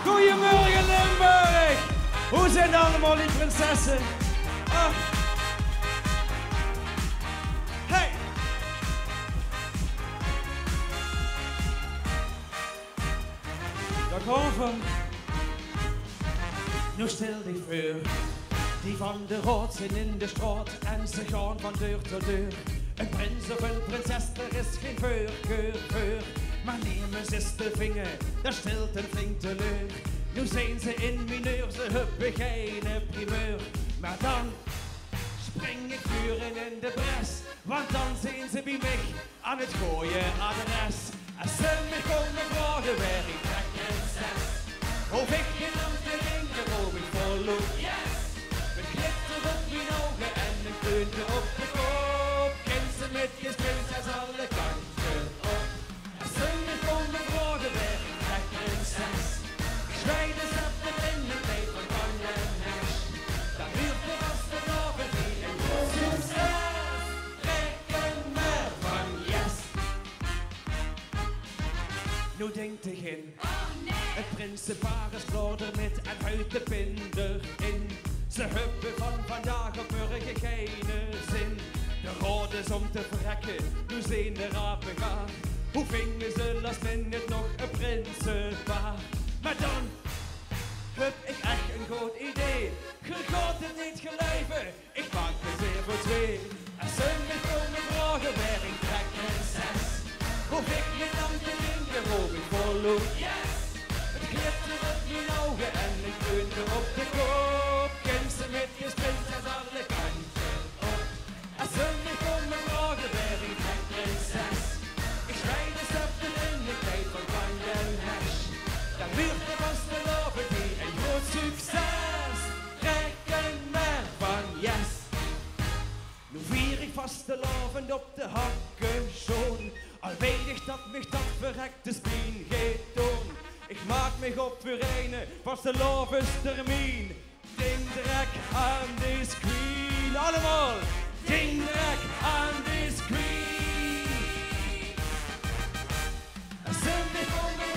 Goedemorgen Limburg! Hoe zijn allemaal die prinsessen? Oh. Hey! Daar komen nu stil die vuur, die van de rood zijn in de straat en ze gaan van deur tot deur. Een prins of een prinses, er is geen voorkeur. Maar nemen ze de vinger, daar stilt een flink teleur. Nu zijn ze in mineur, ze hebben geen primeur. Maar dan spring ik vuren in de bres, want dan zijn ze bij mij aan het gooien adres. Als ze me komen vragen waar ik trek prinses, of ik in langs de linker of ik volop. Yes! Met glitter op mijn ogen en een kleuntje op de kop. Kinsen met je prinses alle kanten op. Als ze me komen vragen waar ik trek prinses, zwijden ze op de binnenleef van Bangladesh. Dan duurt de vaste loven die een groot succes. Reken maar van yes. Nu denkt ik in. Het prinsenpaar is klaar met en uit de pinder in. Ze hebben van vandaag op morgen geen zin. De raad is om te verrekken, nu zijn de rapen gaar. Hoe vingen ze last minute nog een prinsenpaar? Maar dan heb ik echt een goed idee. Je gaat het niet geloven, ik maak me zeer voor twee. En ze me komen vragen waar ik trek prinses, of ik je dan de linker of ik volop. Yes! Glitter op mijn ogen en een kleuntje op de kop. Kinsen met je prinses alle kanten op. Als ze me komen vragen waar ik trek prinses, ik schrijf de stappen in de tijd van Bangladesh. Dan wordt de vaste loven die een groot succes. Reken maar van yes. Nu vier ik vaste loven op de hakken zoon. Al weet ik dat mich dat verrekte spien gaat doen. Ik maak mich op voor een vaste lovenstermijn. Ding direct aan deze queen. Allemaal! Ding direct aan deze queen. En ze me komen